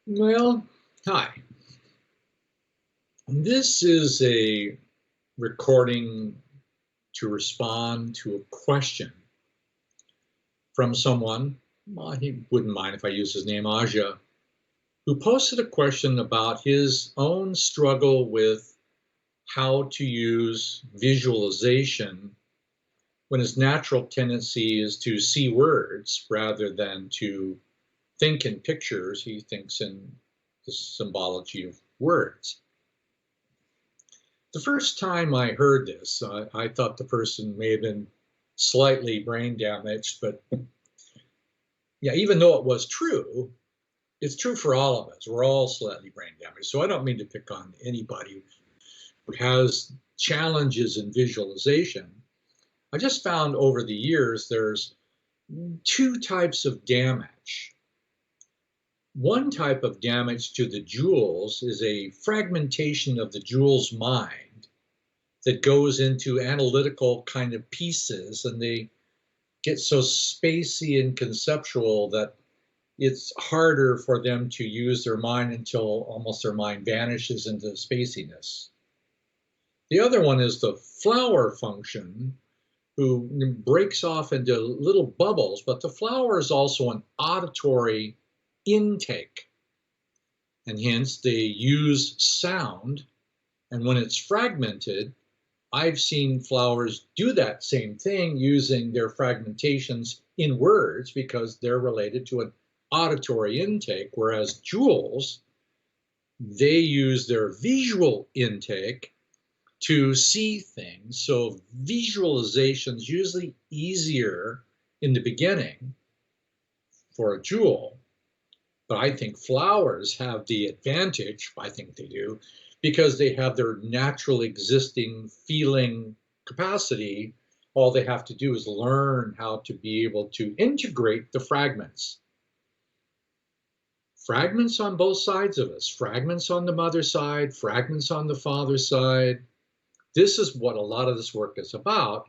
Well, hi. This is a recording to respond to a question from someone. Well, he wouldn't mind if I use his name, Aja, who posted a question about his own struggle with how to use visualization when his natural tendency is to see words rather than to think in pictures. He thinks in the symbology of words. The first time I heard this, I thought the person may have been slightly brain damaged, but yeah, even though it was true, it's true for all of us. We're all slightly brain damaged. So I don't mean to pick on anybody who has challenges in visualization. I just found over the years there's two types of damage. One type of damage to the jewels is a fragmentation of the jewel's mind that goes into analytical kind of pieces, and they get so spacey and conceptual that it's harder for them to use their mind until almost their mind vanishes into spaciness. The other one is the flower function, who breaks off into little bubbles, but the flower is also an auditory intake, and hence they use sound, and when it's fragmented, I've seen flowers do that same thing using their fragmentations in words because they're related to an auditory intake, whereas jewels, they use their visual intake to see things. So visualization is usually easier in the beginning for a jewel, but I think flowers have the advantage, I think they do, because they have their natural existing feeling capacity. All they have to do is learn how to be able to integrate the fragments. Fragments on both sides of us, fragments on the mother side, fragments on the father side. This is what a lot of this work is about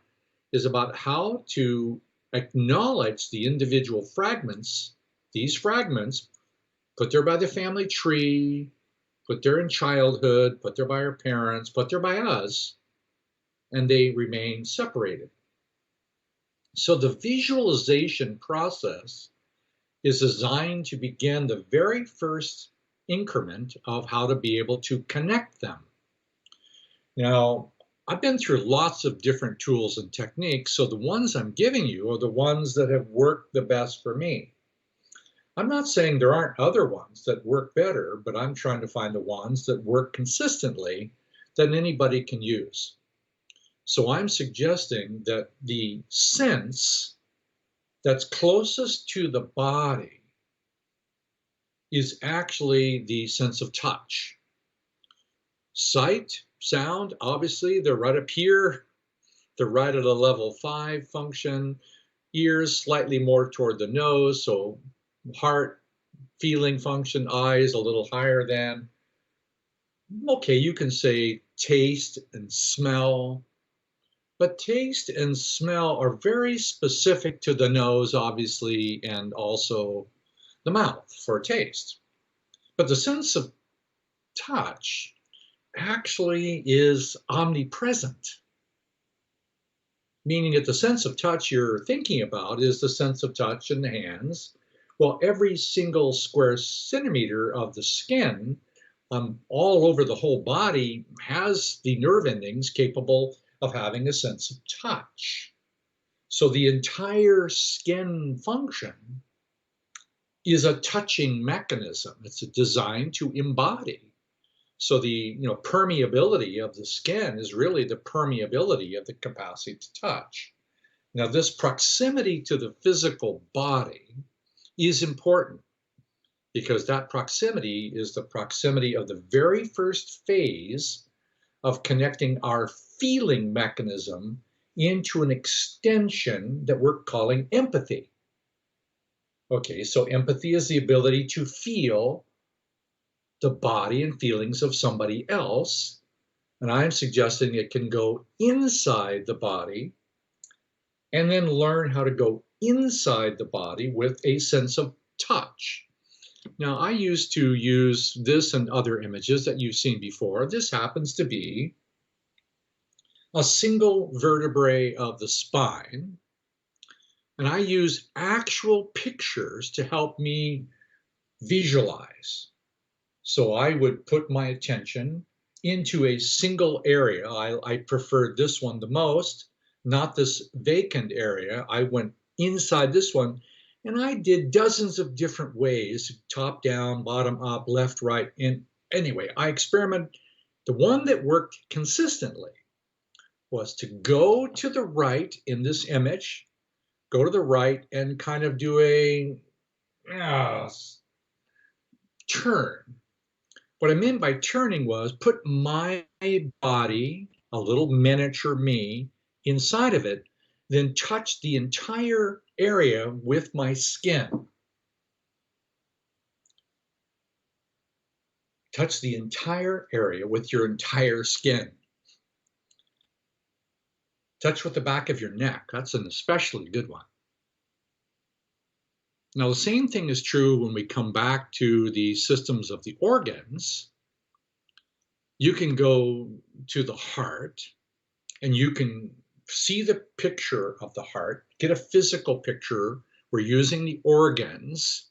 how to acknowledge the individual fragments, these fragments, put there by the family tree, put there in childhood, put there by our parents, put there by us, and they remain separated. So the visualization process is designed to begin the very first increment of how to be able to connect them. Now, I've been through lots of different tools and techniques, so the ones I'm giving you are the ones that have worked the best for me. I'm not saying there aren't other ones that work better, but I'm trying to find the ones that work consistently that anybody can use. So I'm suggesting that the sense that's closest to the body is actually the sense of touch. Sight, sound, obviously, they're right up here. They're right at a level 5 function. Ears, slightly more toward the nose, so heart, feeling function, eyes, a little higher than. Okay, you can say taste and smell, but taste and smell are very specific to the nose, obviously, and also the mouth for taste. But the sense of touch actually is omnipresent, meaning that the sense of touch you're thinking about is the sense of touch in the hands. Well, every single square centimeter of the skin all over the whole body has the nerve endings capable of having a sense of touch. So the entire skin function is a touching mechanism. It's designed to embody. So the permeability of the skin is really the permeability of the capacity to touch. Now, this proximity to the physical body is important because that proximity is the proximity of the very first phase of connecting our feeling mechanism into an extension that we're calling empathy. Okay, so empathy is the ability to feel the body and feelings of somebody else. And I'm suggesting it can go inside the body and then learn how to go inside the body with a sense of touch. Now, I used to use this and other images that you've seen before. This happens to be a single vertebrae of the spine, and I use actual pictures to help me visualize. So I would put my attention into a single area. I preferred this one the most, not this vacant area. I went inside this one and I did dozens of different ways, top down, bottom up, left, right. And anyway, I experimented. The one that worked consistently was to go to the right in this image, go to the right and kind of do a turn. What I meant by turning was put my body, a little miniature me, inside of it, then touch the entire area with my skin. Touch the entire area with your entire skin. Touch with the back of your neck. That's an especially good one. Now, the same thing is true when we come back to the systems of the organs. You can go to the heart and you can see the picture of the heart, get a physical picture. We're using the organs.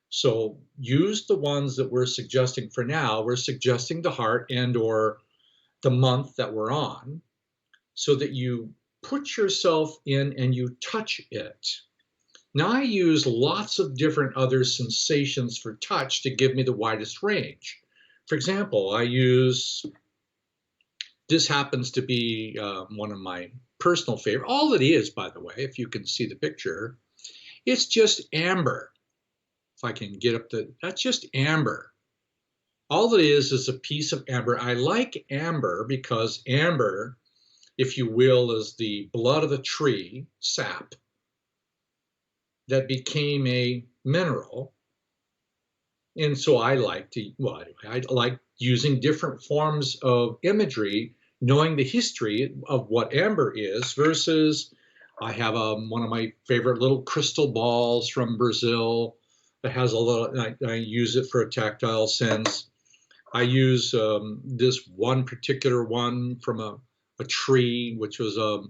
So use the ones that we're suggesting for now. We're suggesting the heart and or the month that we're on so that you put yourself in and you touch it. Now I use lots of different other sensations for touch to give me the widest range. For example, I use, this happens to be one of my personal favorite. All it is, by the way, if you can see the picture, it's just amber. If I can get up to, that's just amber. All it is a piece of amber. I like amber because amber, if you will, is the blood of the tree, sap, that became a mineral. And so I like to, well, I like using different forms of imagery, knowing the history of what amber is versus I have one of my favorite little crystal balls from Brazil that has a little, I use it for a tactile sense. I use this one particular one from a tree, which was a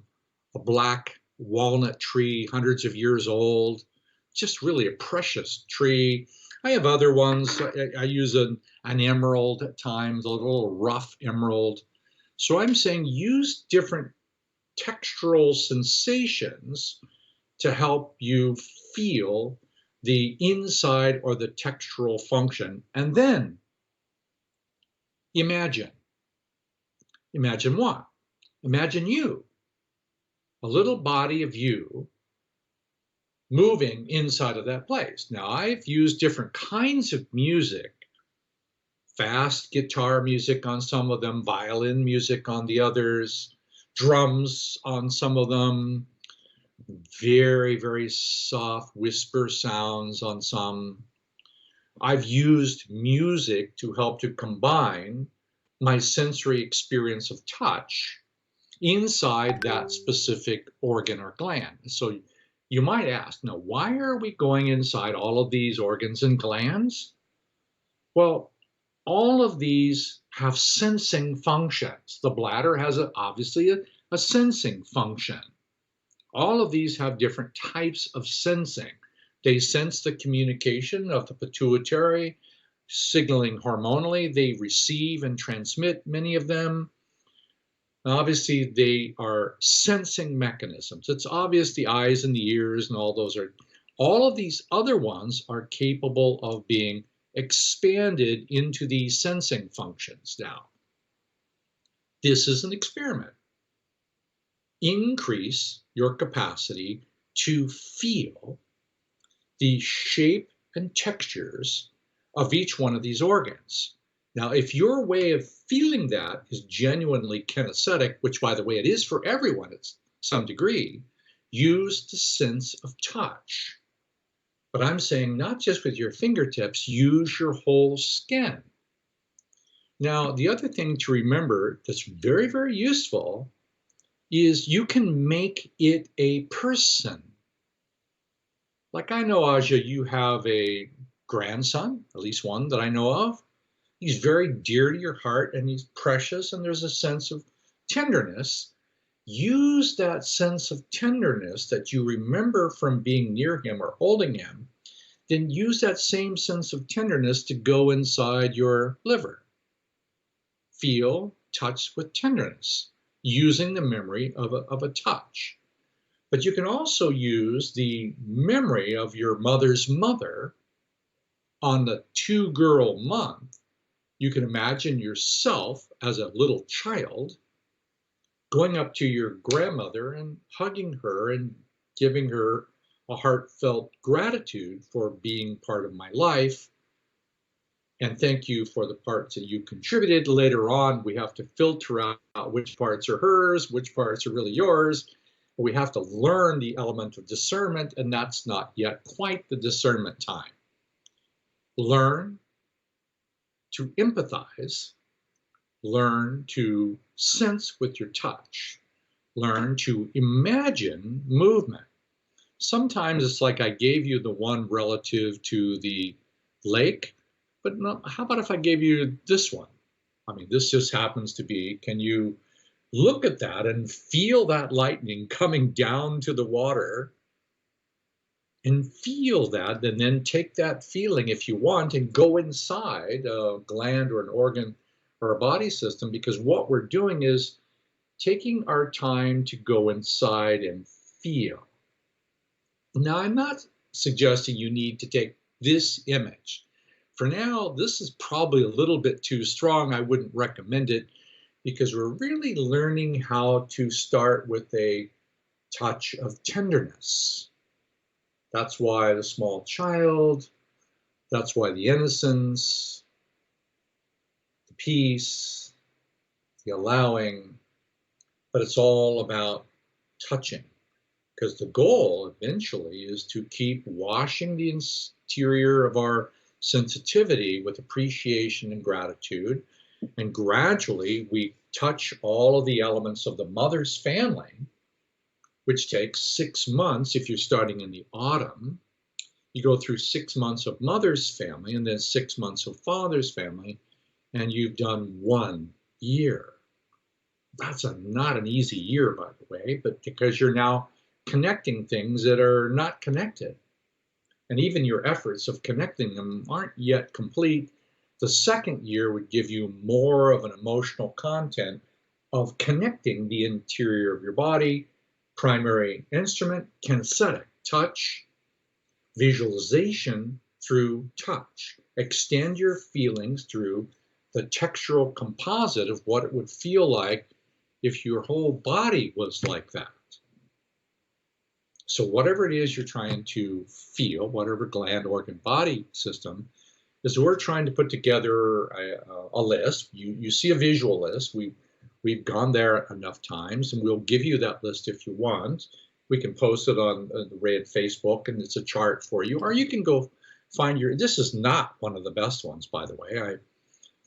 black walnut tree, hundreds of years old, just really a precious tree. I have other ones. I use an emerald at times, a little rough emerald. So I'm saying use different textural sensations to help you feel the inside or the textural function. And then imagine. Imagine what? Imagine you, a little body of you moving inside of that place. Now, I've used different kinds of music, fast guitar music on some of them, violin music on the others, drums on some of them, very, very soft whisper sounds on some. I've used music to help to combine my sensory experience of touch inside that specific organ or gland. So you might ask, now, why are we going inside all of these organs and glands? Well, all of these have sensing functions. The bladder has obviously a sensing function. All of these have different types of sensing. They sense the communication of the pituitary, signaling hormonally. They receive and transmit many of them. Obviously, they are sensing mechanisms. It's obvious the eyes and the ears and all those are, all of these other ones are capable of being expanded into these sensing functions now. This is an experiment. Increase your capacity to feel the shape and textures of each one of these organs. Now, if your way of feeling that is genuinely kinesthetic, which, by the way, it is for everyone at some degree, use the sense of touch. But I'm saying not just with your fingertips, use your whole skin. Now, the other thing to remember that's very, very useful is you can make it a person. Like I know, Aja, you have a grandson, at least one that I know of. He's very dear to your heart and he's precious, and there's a sense of tenderness. Use that sense of tenderness that you remember from being near him or holding him, then use that same sense of tenderness to go inside your liver. Feel, touch with tenderness, using the memory of a touch. But you can also use the memory of your mother's mother on the 2-girl month. You can imagine yourself as a little child going up to your grandmother and hugging her and giving her a heartfelt gratitude for being part of my life. And thank you for the parts that you contributed. Later on, we have to filter out which parts are hers, which parts are really yours. We have to learn the element of discernment, and that's not yet quite the discernment time. Learn to empathize, learn to sense with your touch, learn to imagine movement. Sometimes it's like I gave you the one relative to the lake, but no, how about if I gave you this one? I mean, this just happens to be, can you look at that and feel that lightning coming down to the water and feel that, and then take that feeling if you want and go inside a gland or an organ or a body system, because what we're doing is taking our time to go inside and feel. Now, I'm not suggesting you need to take this image. For now, this is probably a little bit too strong. I wouldn't recommend it because we're really learning how to start with a touch of tenderness. That's why the small child, that's why the innocence, the peace, the allowing, but it's all about touching, because the goal eventually is to keep washing the interior of our sensitivity with appreciation and gratitude, and gradually we touch all of the elements of the mother's family, which takes 6 months. If you're starting in the autumn, you go through 6 months of mother's family and then 6 months of father's family, and you've done 1 year. That's not an easy year, by the way, but because you're now connecting things that are not connected. And even your efforts of connecting them aren't yet complete. The second year would give you more of an emotional content of connecting the interior of your body, primary instrument, kinesthetic, touch, visualization through touch. Extend your feelings through the textural composite of what it would feel like if your whole body was like that. So whatever it is you're trying to feel, whatever gland, organ, body system, is we're trying to put together a list. You see a visual list. We've gone there enough times, and we'll give you that list if you want. We can post it on the RAYID Facebook, and it's a chart for you. Or you can go find this is not one of the best ones, by the way. I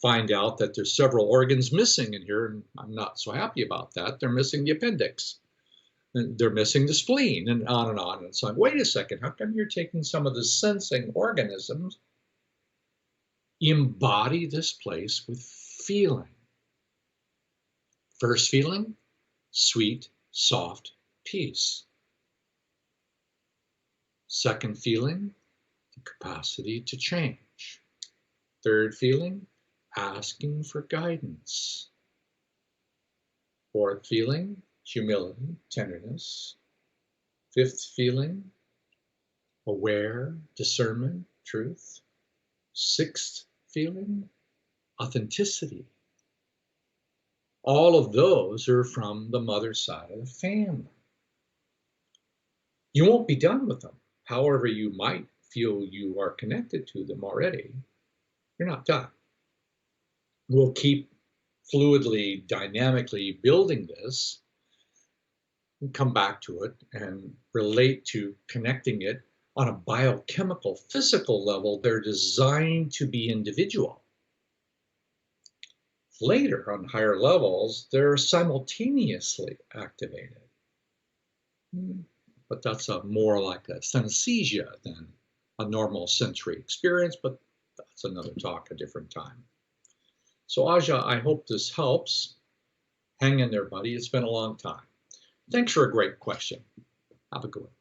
find out that there's several organs missing in here, and I'm not so happy about that. They're missing the appendix. And they're missing the spleen, and on and on. And it's like, wait a second, how come you're taking some of the sensing organisms? Embody this place with feeling. First feeling, sweet, soft peace. Second feeling, the capacity to change. Third feeling, asking for guidance. Fourth feeling, humility, tenderness. Fifth feeling, aware, discernment, truth. Sixth feeling, authenticity. All of those are from the mother side of the family. You won't be done with them. However, you might feel you are connected to them already. You're not done. We'll keep fluidly, dynamically building this, and come back to it and relate to connecting it on a biochemical, physical level. They're designed to be individual. Later, on higher levels, they're simultaneously activated. But that's more like a synesthesia than a normal sensory experience, but that's another talk, a different time. So Aja, I hope this helps. Hang in there, buddy. It's been a long time. Thanks for a great question. Have a good one.